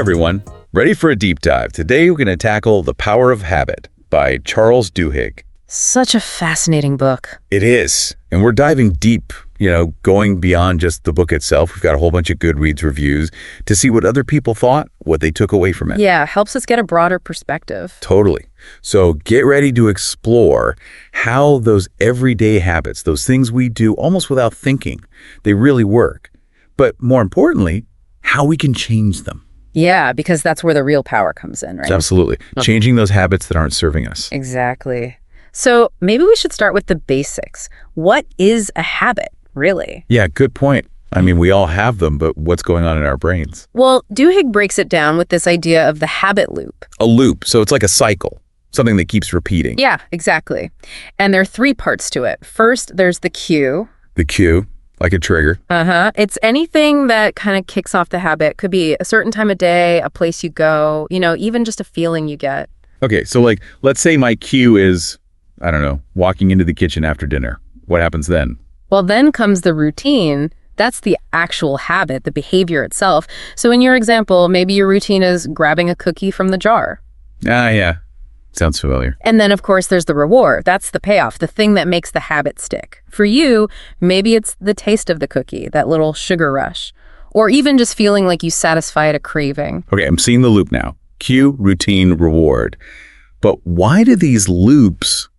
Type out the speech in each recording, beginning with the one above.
everyone. Ready for a deep dive? Today we're going to tackle The Power of Habit by Charles Duhigg. Such a fascinating book. It is. And we're diving deep, going beyond just the book itself. We've got a whole bunch of Goodreads reviews to see what other people thought, what they took away from it. Yeah, helps us get a broader perspective. Totally. So get ready to explore how those everyday habits, those things we do almost without thinking, they really work. But more importantly, how we can change them. Yeah, because that's where the real power comes in, right? Absolutely. Changing those habits that aren't serving us. Exactly. So maybe we should start with the basics. What is a habit, really? Yeah, good point. I mean, we all have them, but what's going on in our brains? Well, Duhigg breaks it down with this idea of the habit loop. A loop. So it's like a cycle, something that keeps repeating. Yeah, exactly. And there are three parts to it. First, there's the cue. The cue, like a trigger. It's anything that kind of kicks off the habit. Could be a certain time of day, a place you go, even just a feeling you get. Okay, so let's say my cue is, I don't know, walking into the kitchen after dinner. What happens then? Well, then comes the routine. That's the actual habit, the behavior itself. So in your example, maybe your routine is grabbing a cookie from the jar. Yeah. Sounds familiar. And then, of course, there's the reward. That's the payoff, the thing that makes the habit stick. For you, maybe it's the taste of the cookie, that little sugar rush, or even just feeling like you satisfied a craving. Okay, I'm seeing the loop now. Cue, routine, reward. But why do these loops,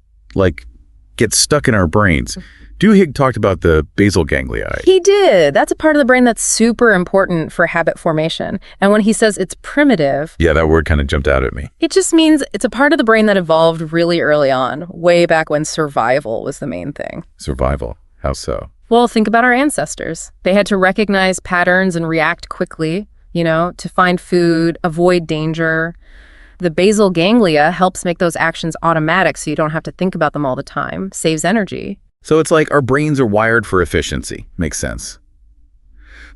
get stuck in our brains? Duhigg talked about the basal ganglia. He did. That's a part of the brain that's super important for habit formation. And when he says it's primitive... Yeah, that word kind of jumped out at me. It just means it's a part of the brain that evolved really early on, way back when survival was the main thing. Survival? How so? Well, think about our ancestors. They had to recognize patterns and react quickly, to find food, avoid danger. The basal ganglia helps make those actions automatic so you don't have to think about them all the time, saves energy. So it's like our brains are wired for efficiency. Makes sense.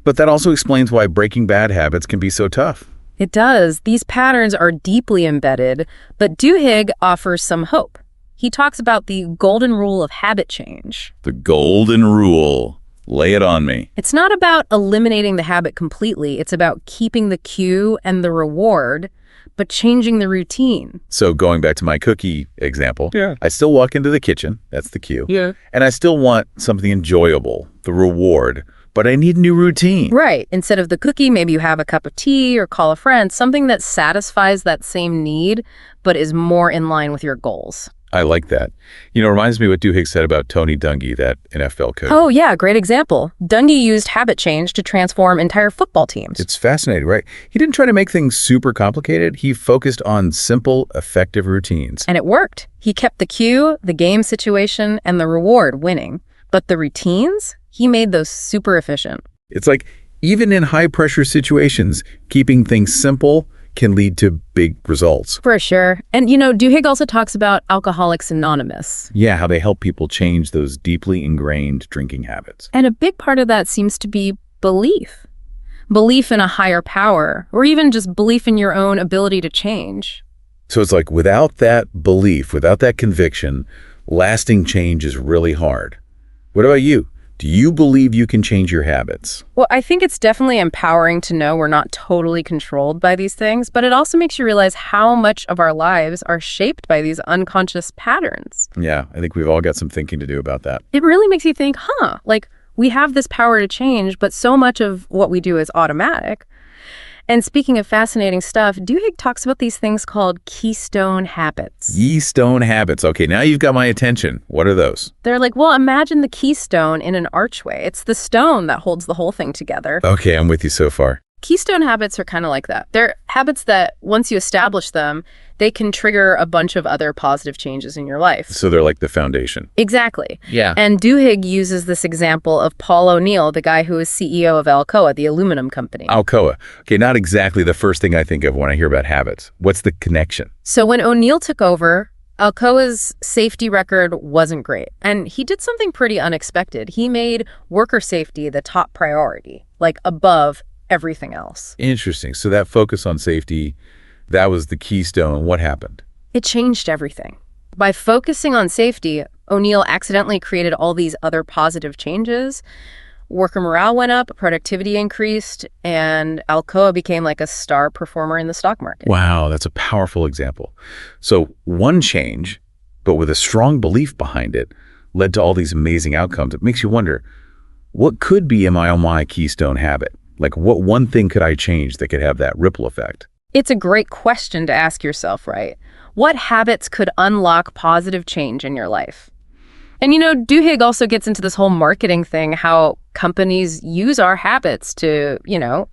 But that also explains why breaking bad habits can be so tough. It does. These patterns are deeply embedded, but Duhigg offers some hope. He talks about the golden rule of habit change. The golden rule. Lay it on me. It's not about eliminating the habit completely. It's about keeping the cue and the reward, but changing the routine. So going back to my cookie example, I still walk into the kitchen, that's the cue, and I still want something enjoyable, the reward, but I need a new routine. Right. Instead of the cookie, maybe you have a cup of tea or call a friend, something that satisfies that same need, but is more in line with your goals. I like that. It reminds me what Duhigg said about Tony Dungy, that NFL coach. Oh, yeah, great example. Dungy used habit change to transform entire football teams. It's fascinating, right? He didn't try to make things super complicated. He focused on simple, effective routines. And it worked. He kept the cue, the game situation, and the reward winning. But the routines, he made those super efficient. It's like, even in high-pressure situations, keeping things simple can lead to big results. For sure. And, Duhigg also talks about Alcoholics Anonymous. Yeah, how they help people change those deeply ingrained drinking habits. And a big part of that seems to be belief. Belief in a higher power, or even just belief in your own ability to change. So it's like, without that belief, without that conviction, lasting change is really hard. What about you? Do you believe you can change your habits? Well, I think it's definitely empowering to know we're not totally controlled by these things, but it also makes you realize how much of our lives are shaped by these unconscious patterns. Yeah, I think we've all got some thinking to do about that. It really makes you think, we have this power to change, but so much of what we do is automatic. And speaking of fascinating stuff, Duhigg talks about these things called Keystone habits. Keystone habits. Okay, now you've got my attention. What are those? They're like, well, imagine the keystone in an archway. It's the stone that holds the whole thing together. Okay, I'm with you so far. Keystone habits are kind of like that. They're habits that once you establish them, they can trigger a bunch of other positive changes in your life. So they're like the foundation. Exactly. Yeah. And Duhigg uses this example of Paul O'Neill, the guy who is CEO of Alcoa, the aluminum company. Alcoa. Okay, not exactly the first thing I think of when I hear about habits. What's the connection? So when O'Neill took over, Alcoa's safety record wasn't great. And he did something pretty unexpected. He made worker safety the top priority, above everything else. Interesting. So that focus on safety, that was the keystone. What happened? It changed everything. By focusing on safety, O'Neill accidentally created all these other positive changes. Worker morale went up, productivity increased, and Alcoa became like a star performer in the stock market. Wow, that's a powerful example. So one change, but with a strong belief behind it, led to all these amazing outcomes. It makes you wonder, what could be my Keystone habit? Like, what one thing could I change that could have that ripple effect? It's a great question to ask yourself, right? What habits could unlock positive change in your life? And Duhigg also gets into this whole marketing thing, how companies use our habits to,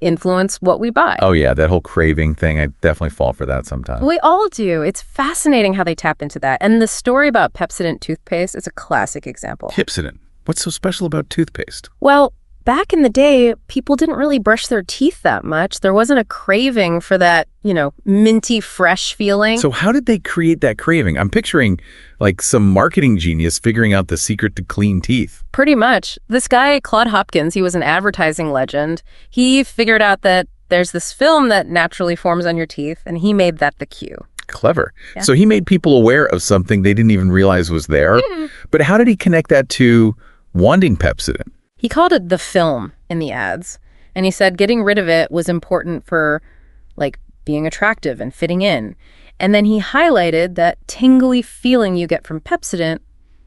influence what we buy. Oh yeah, that whole craving thing, I definitely fall for that sometimes. We all do. It's fascinating how they tap into that. And the story about Pepsodent toothpaste is a classic example. Pepsodent? What's so special about toothpaste? Well, back in the day, people didn't really brush their teeth that much. There wasn't a craving for that, minty, fresh feeling. So how did they create that craving? I'm picturing like some marketing genius figuring out the secret to clean teeth. Pretty much. This guy, Claude Hopkins, he was an advertising legend. He figured out that there's this film that naturally forms on your teeth, and he made that the cue. Clever. Yeah. So he made people aware of something they didn't even realize was there. But how did he connect that to wanting Pepsodent? He called it the film in the ads. And he said getting rid of it was important for, being attractive and fitting in. And then he highlighted that tingly feeling you get from Pepsodent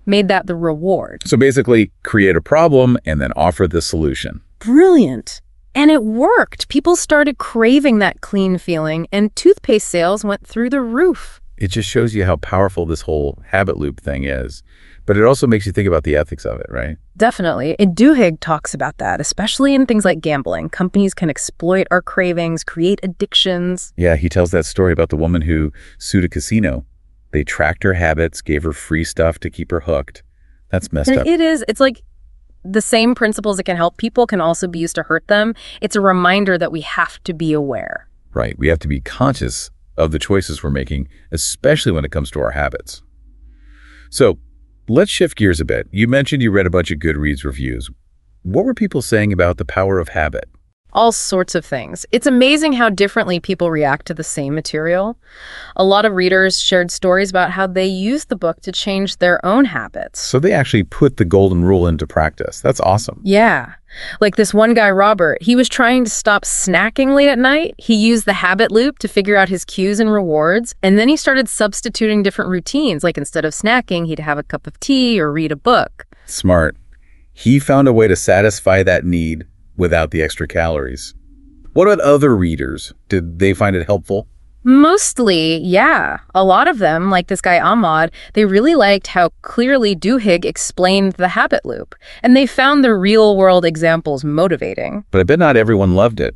made that the reward. So basically, create a problem and then offer the solution. Brilliant. And it worked. People started craving that clean feeling, and toothpaste sales went through the roof. It just shows you how powerful this whole habit loop thing is. But it also makes you think about the ethics of it, right? Definitely. And Duhigg talks about that, especially in things like gambling. Companies can exploit our cravings, create addictions. Yeah, he tells that story about the woman who sued a casino. They tracked her habits, gave her free stuff to keep her hooked. That's messed up. It's like the same principles that can help people can also be used to hurt them. It's a reminder that we have to be aware. Right. We have to be conscious of the choices we're making, especially when it comes to our habits. So let's shift gears a bit. You mentioned you read a bunch of Goodreads reviews. What were people saying about the power of habit? All sorts of things. It's amazing how differently people react to the same material. A lot of readers shared stories about how they used the book to change their own habits. So they actually put the golden rule into practice. That's awesome. Yeah. Like this one guy, Robert, he was trying to stop snacking late at night. He used the habit loop to figure out his cues and rewards. And then he started substituting different routines. Like instead of snacking, he'd have a cup of tea or read a book. Smart. He found a way to satisfy that need without the extra calories. What about other readers? Did they find it helpful? Mostly, yeah. A lot of them, like this guy Ahmad, they really liked how clearly Duhigg explained the habit loop, and they found the real-world examples motivating. But I bet not everyone loved it.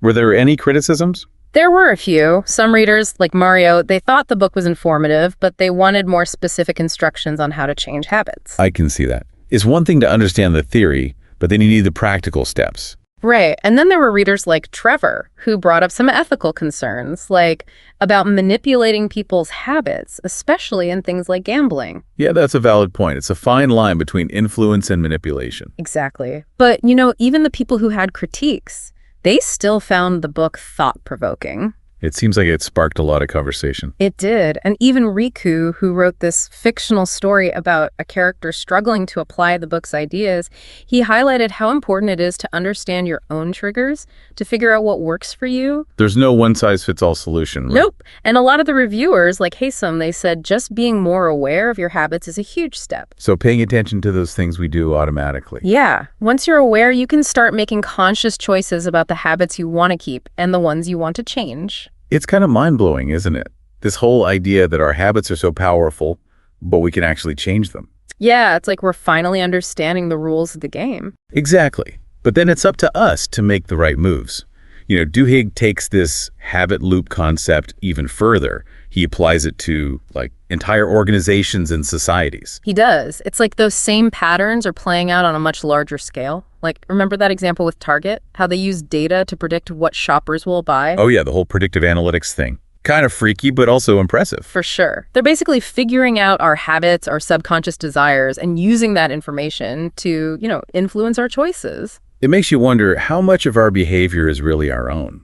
Were there any criticisms? There were a few. Some readers, like Mario, they thought the book was informative, but they wanted more specific instructions on how to change habits. I can see that. It's one thing to understand the theory, but then you need the practical steps. Right. And then there were readers like Trevor, who brought up some ethical concerns, like about manipulating people's habits, especially in things like gambling. Yeah, that's a valid point. It's a fine line between influence and manipulation. Exactly. But, even the people who had critiques, they still found the book thought-provoking. It seems like it sparked a lot of conversation. It did. And even Riku, who wrote this fictional story about a character struggling to apply the book's ideas, he highlighted how important it is to understand your own triggers, to figure out what works for you. There's no one-size-fits-all solution, right? Nope. And a lot of the reviewers, like Haysam, they said just being more aware of your habits is a huge step. So paying attention to those things we do automatically. Yeah. Once you're aware, you can start making conscious choices about the habits you want to keep and the ones you want to change. It's kind of mind-blowing, isn't it? This whole idea that our habits are so powerful, but we can actually change them. Yeah, it's like we're finally understanding the rules of the game. Exactly. But then it's up to us to make the right moves. Duhigg takes this habit loop concept even further. He applies it to, entire organizations and societies. He does. It's like those same patterns are playing out on a much larger scale. Remember that example with Target? How they use data to predict what shoppers will buy? Oh yeah, the whole predictive analytics thing. Kind of freaky, but also impressive. For sure. They're basically figuring out our habits, our subconscious desires, and using that information to, influence our choices. It makes you wonder how much of our behavior is really our own.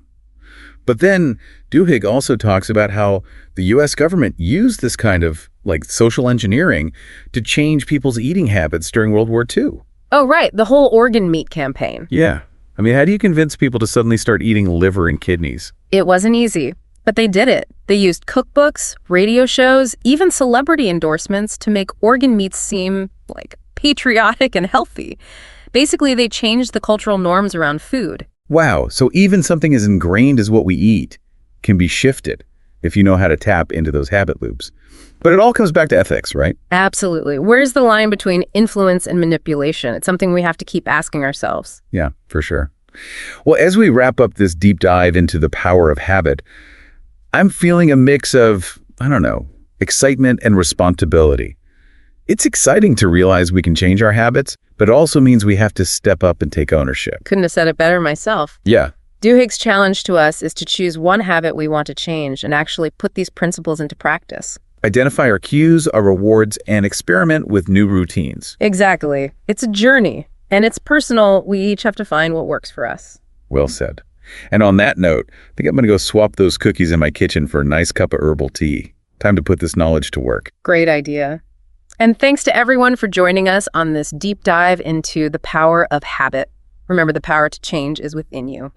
But then Duhigg also talks about how the U.S. government used this kind of social engineering to change people's eating habits during World War II. Oh, right, the whole organ meat campaign. Yeah. I mean, how do you convince people to suddenly start eating liver and kidneys? It wasn't easy, but they did it. They used cookbooks, radio shows, even celebrity endorsements to make organ meats seem, like, patriotic and healthy. Basically, they changed the cultural norms around food. Wow, so even something as ingrained as what we eat can be shifted if you know how to tap into those habit loops. But it all comes back to ethics, right? Absolutely. Where's the line between influence and manipulation? It's something we have to keep asking ourselves. Yeah, for sure. Well, as we wrap up this deep dive into the power of habit, I'm feeling a mix of, I don't know, excitement and responsibility. It's exciting to realize we can change our habits, but it also means we have to step up and take ownership. Couldn't have said it better myself. Yeah. Duhigg's challenge to us is to choose one habit we want to change and actually put these principles into practice. Identify our cues, our rewards, and experiment with new routines. Exactly. It's a journey, and it's personal. We each have to find what works for us. Well said. And on that note, I think I'm going to go swap those cookies in my kitchen for a nice cup of herbal tea. Time to put this knowledge to work. Great idea. And thanks to everyone for joining us on this deep dive into the power of habit. Remember, the power to change is within you.